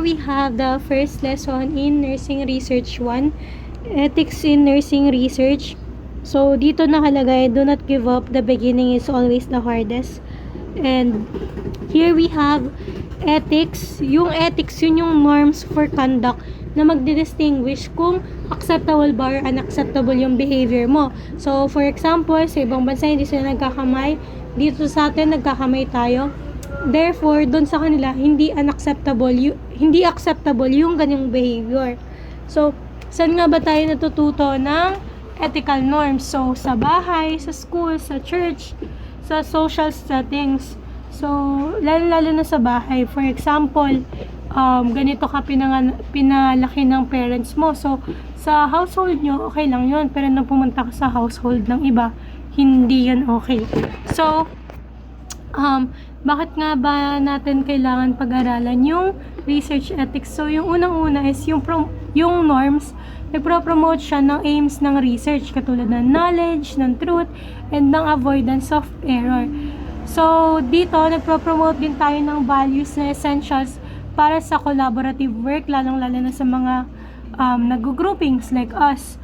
we have the first lesson in Nursing Research 1, Ethics in Nursing Research. So, dito nakalagay, do not give up, the beginning is always the hardest. And here we have ethics. Yung ethics, yun yung norms for conduct na magdi-distinguish kung acceptable ba or unacceptable yung behavior mo. So, for example, sa ibang bansa, hindi sila nagkakamay. Dito sa atin, nagkakamay tayo. Therefore, doon sa kanila, hindi acceptable yung ganyang behavior. So, saan nga ba tayo natututo ng ethical norms? So, sa bahay, sa school, sa church, sa social settings. So, lalo na sa bahay. For example, ganito ka pinalaki ng parents mo. So, sa household nyo, okay lang yun. Pero nung pumunta ka sa household ng iba, hindi yan okay. So, bakit nga ba natin kailangan pag-aralan yung research ethics? So, yung unang-una is yung norms. Nagpro-promote siya ng aims ng research katulad ng knowledge, ng truth, and ng avoidance of error. So, dito, nagpro-promote din tayo ng values na essentials para sa collaborative work, lalong-lalo na sa mga nag-groupings like us.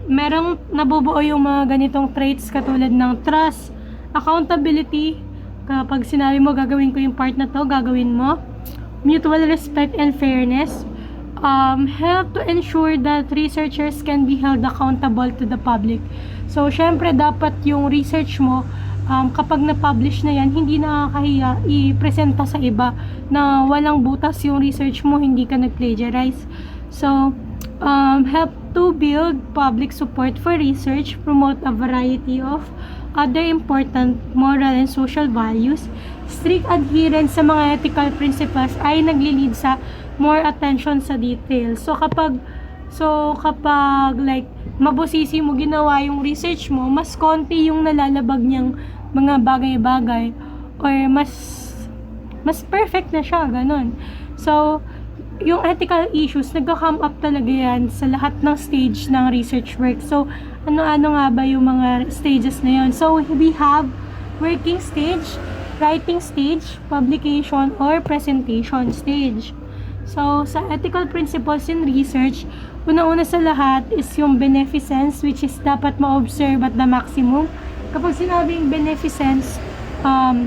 Merong nabubuo yung mga ganitong traits katulad ng trust, accountability, kapag sinabi mo gagawin ko yung part na to, gagawin mo. Mutual respect and fairness. Help to ensure that researchers can be held accountable to the public. So, syempre dapat yung research mo, kapag na-publish na yan, hindi nakakahiya i-presenta sa iba na walang butas yung research mo, hindi ka nag-plagiarize. So, help to build public support for research, promote a variety of other important moral and social values. Strict adherence sa mga ethical principles ay nagli-lead sa more attention sa details. So kapag like mabusisi mo ginawa yung research mo, mas konti yung nalalabag niyang mga bagay-bagay or mas perfect na siya, ganun. So yung ethical issues, nagka-come up talaga yan sa lahat ng stage ng research work. So, ano-ano nga ba yung mga stages na yun? So, we have working stage, writing stage, publication, or presentation stage. So, sa ethical principles in research, una-una sa lahat is yung beneficence, which is dapat ma-observe at the maximum. Kapag sinabing beneficence,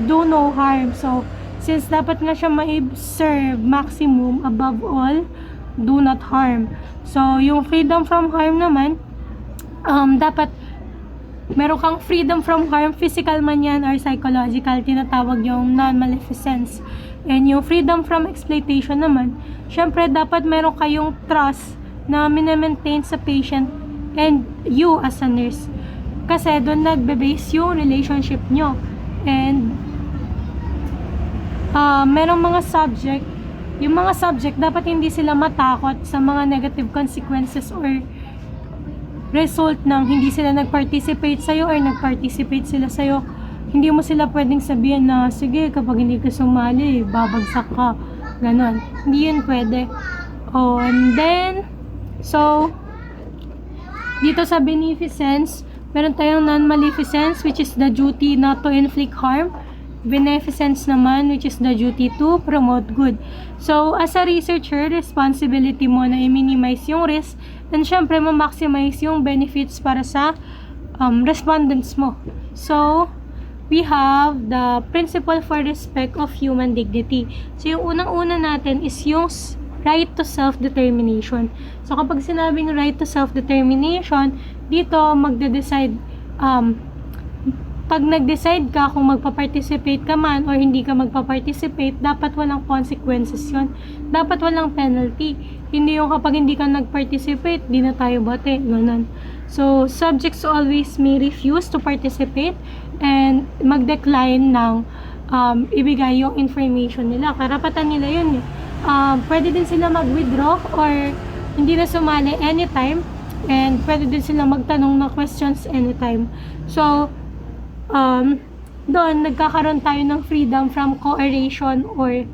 do no harm. So, since dapat nga siya ma-observe maximum, above all, do not harm. So, yung freedom from harm naman, dapat meron kang freedom from harm, physical man yan or psychological, tinatawag yung non-maleficence. And yung freedom from exploitation naman, syempre dapat meron kayong trust na minamaintain sa patient and you as a nurse. Kasi doon nagbe-base yung relationship nyo. And merong mga subject, yung mga subject dapat hindi sila matakot sa mga negative consequences or result ng hindi sila nag-participate sa'yo or nag-participate sila sa'yo. Hindi mo sila pwedeng sabihin na, sige, kapag hindi ka sumali, babagsak ka. Ganon. Hindi yun pwede. And then, so, dito sa beneficence, meron tayong non-maleficence, which is the duty not to inflict harm. Beneficence naman, which is the duty to promote good. So, as a researcher, responsibility mo na i-minimize yung risk and syempre, ma-maximize yung benefits para sa respondents mo. So, we have the principle for respect of human dignity. So, yung unang-una natin is yung right to self-determination. So, kapag sinabing right to self-determination, dito magde-decide pag nag-decide ka kung magpa-participate ka man or hindi ka magpa-participate, dapat walang consequences yun. Dapat walang penalty. Hindi yung kapag hindi ka nag-participate, di na tayo bote. Ganun. So, subjects always may refuse to participate and mag-decline ng ibigay yung information nila. Karapatan nila yun. Pwede din sila mag-withdraw or hindi na sumali anytime and pwede din sila magtanong ng questions anytime. So, doon nagkakaroon tayo ng freedom from coercion or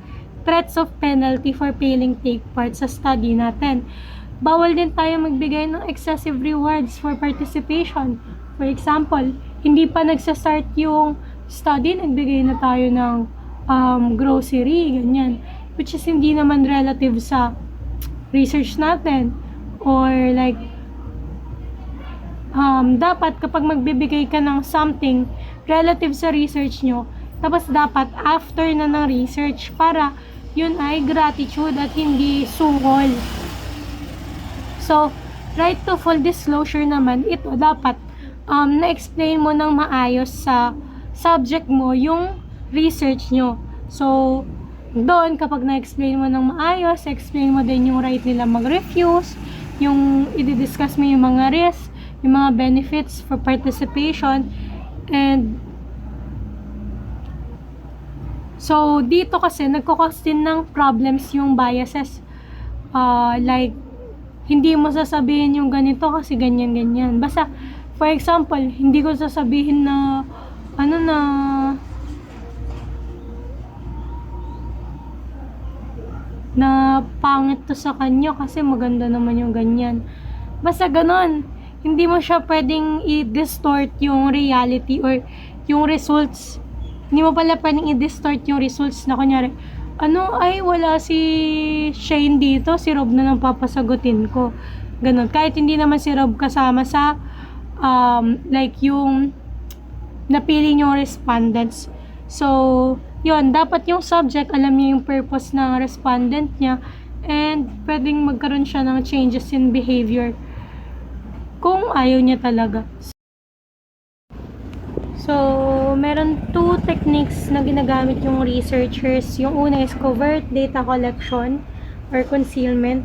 threats of penalty for failing take part sa study natin. Bawal din tayo magbigay ng excessive rewards for participation. For example, hindi pa nagsastart yung study, nagbigay na tayo ng grocery, ganyan. which is hindi naman relative sa research natin. Or like, dapat kapag magbibigay ka ng something relative sa research nyo, tapos dapat after na ng research para yun ay gratitude at hindi suhol. So, right to full disclosure naman, ito dapat na-explain mo ng maayos sa subject mo yung research nyo. So, doon kapag na-explain mo ng maayos, explain mo din yung right nila mag-refuse, yung i-discuss mo yung mga risks, yung mga benefits for participation, and so dito kasi nagko-cause din ng problems yung biases. Like, hindi mo sasabihin yung ganito kasi ganyan. Basta, for example, hindi ko sasabihin na na pangit to sa kanya kasi maganda naman yung ganyan. Basta ganon. Hindi mo siya pwedeng i-distort yung reality or yung results. Hindi mo pala pwedeng i-distort yung results na kunyari, wala si Shane dito, si Rob na lang papasagutin ko. Ganon. Kahit hindi naman si Rob kasama sa like yung napili yung respondents. So, yun, dapat yung subject, alam niya yung purpose ng respondent niya, and pwedeng magkaroon siya ng changes in behavior kung ayaw niya talaga. So, meron 2 techniques na ginagamit yung researchers. Yung una is covert data collection or concealment.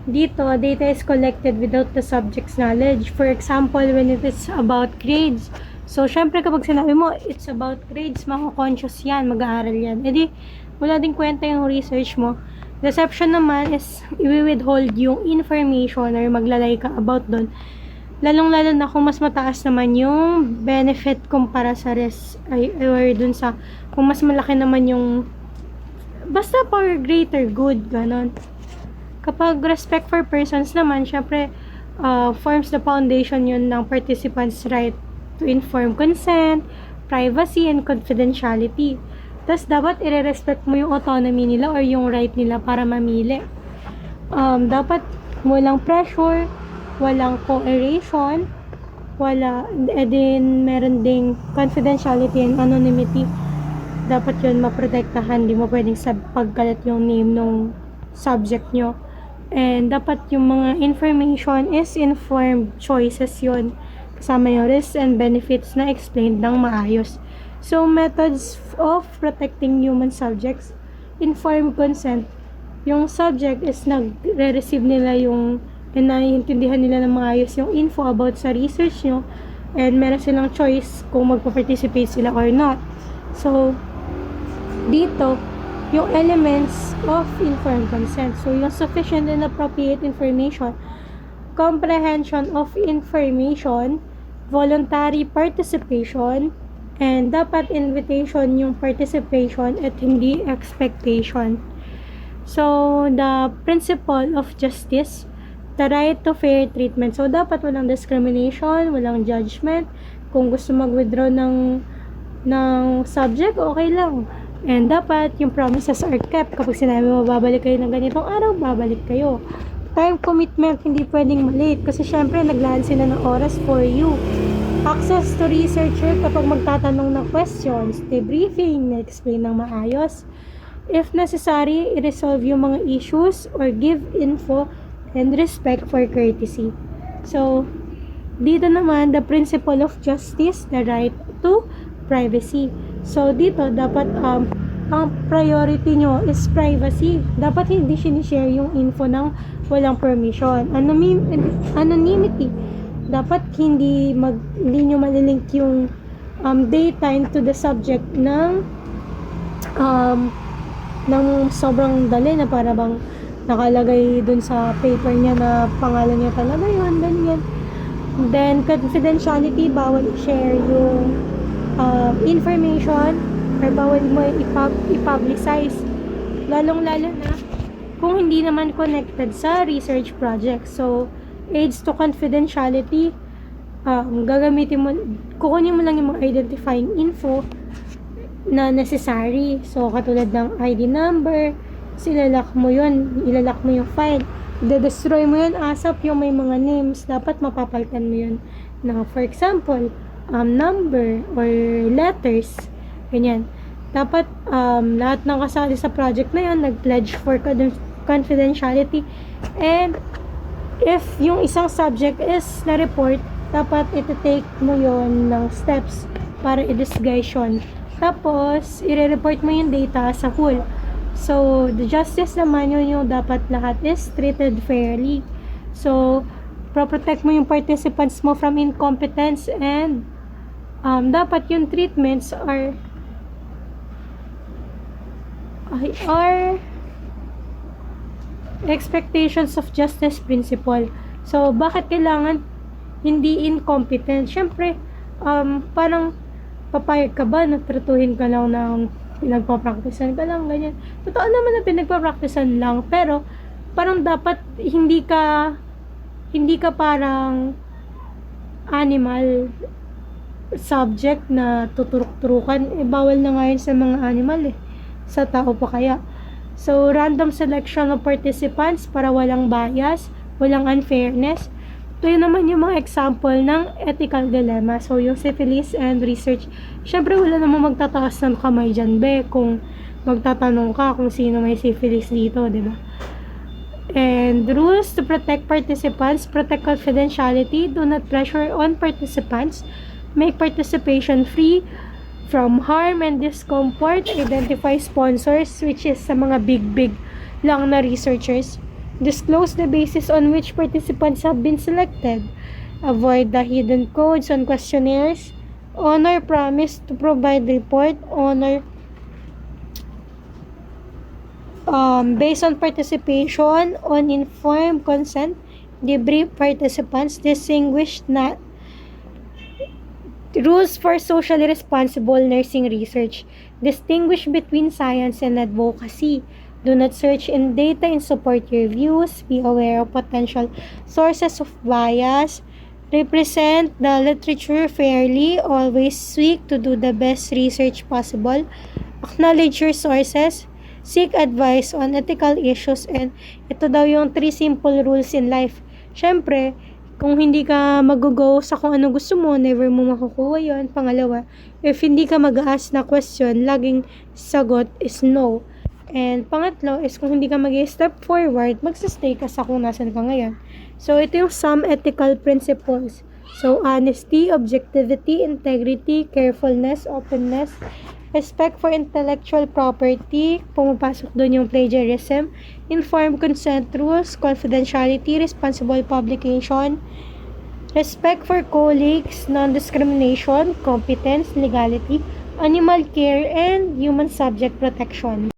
Dito, data is collected without the subject's knowledge. For example, when it is about grades. So, syempre kapag sinabi mo, it's about grades, mako-conscious yan, mag-aaral yan. Edi, wala din kwenta yung research mo. Deception naman is, i-withhold yung information or maglalay ka about doon. Lalong-lalo na kung mas mataas naman yung benefit kumpara sa or dun sa, kung mas malaki naman yung, basta for greater good, ganon. Kapag respect for persons naman, syempre, forms the foundation yun ng participants' right to informed consent, privacy, and confidentiality. Tapos, dapat i-respect mo yung autonomy nila or yung right nila para mamili. Dapat walang pressure, walang coercion, din meron ding confidentiality and anonymity. Dapat yun maprotektahan, di mo pwedeng pagkalat yung name ng subject nyo. And dapat yung mga information is informed choices yun. Kasama yung risks and benefits na explained ng maayos. So, methods of protecting human subjects, informed consent. Yung subject is nagre-receive nila yung and naiintindihan nila ng maayos yung info about sa research nyo, and meron silang choice kung magpa-participate sila or not. So, dito, yung elements of informed consent. So, yung sufficient and appropriate information, comprehension of information, voluntary participation, and dapat invitation yung participation at hindi expectation. So, the principle of justice, the right to fair treatment. So, dapat walang discrimination, walang judgment. Kung gusto mag-withdraw ng subject, okay lang. And dapat yung promises are kept. Kapag sinabi mo, babalik kayo ng ganitong araw, babalik kayo. Time commitment, hindi pwedeng malate. Kasi syempre, naglaan sila ng oras for you. Access to researcher kapag magtatanong ng questions. Debriefing, na-explain ng maayos. If necessary, i-resolve yung mga issues or give info and respect for courtesy. So, dito naman, the principle of justice, the right to privacy. So, dito, dapat, ang priority nyo is privacy. Dapat hindi sinishare yung info ng walang permission. Anonymity. Dapat hindi nyo malilink yung data into the subject ng sobrang dali na para bang nakalagay dun sa paper niya na pangalan niya talaga yun, ganyan. Then, confidentiality, bawal i-share yung information or bawal mo i-publicize. Lalong-lalo na kung hindi naman connected sa research project. So, aids to confidentiality, gagamitin mo, kukunin mo lang yung mga identifying info na necessary. So, katulad ng ID number, ilalak mo yun, ilalak mo yung file. I-destroy mo yun asap yung may mga names. Dapat mapapalitan mo yun na, for example, number or letters. Ganyan. Dapat lahat ng kasali sa project na yun nag-pledge for confidentiality. And if yung isang subject is na-report, dapat iti-take mo yun ng steps para i-disguise yun. Tapos, i-report mo yung data sa whole. So, the justice naman yun yung dapat lahat is treated fairly. So, protect mo yung participants mo from incompetence and dapat yung treatments are expectations of justice principle. So, bakit kailangan hindi incompetent? Siyempre, parang papayag ka ba na tratuhin ka lang ng pinagpa-practicean ka lang, ganyan. Totoo naman na pinagpa-practicean lang, pero parang dapat hindi ka parang animal subject na tuturok-turukan. Bawal na nga yun sa mga animal sa tao pa kaya. So, random selection of participants para walang bias, walang unfairness. Ito yun naman yung mga example ng ethical dilemma. So, yung syphilis and research, syempre wala namang magtataas ng kamay dyan, kung magtatanong ka kung sino may syphilis dito, diba? And rules to protect participants, protect confidentiality, do not pressure on participants, make participation free from harm and discomfort, identify sponsors, which is sa mga big lang na researchers, disclose the basis on which participants have been selected, avoid the hidden codes on questionnaires, honor promise to provide report, honor based on participation, on informed consent, debrief participants, distinguish not rules for socially responsible nursing research, distinguish between science and advocacy. Do not search in data and support your views. Be aware of potential sources of bias. Represent the literature fairly. Always seek to do the best research possible. Acknowledge your sources. Seek advice on ethical issues. And ito daw yung 3 simple rules in life. Siyempre, kung hindi ka mag-go sa kung ano gusto mo, never mo makukuha yun. Pangalawa, if hindi ka mag-ask na question, laging sagot is no. And pangatlo is kung hindi ka mag-step forward, magsastay ka sa kung nasan ka ngayon. So, ito yung some ethical principles. So, honesty, objectivity, integrity, carefulness, openness, respect for intellectual property, pumapasok doon yung plagiarism, informed consent rules, confidentiality, responsible publication, respect for colleagues, non-discrimination, competence, legality, animal care, and human subject protection.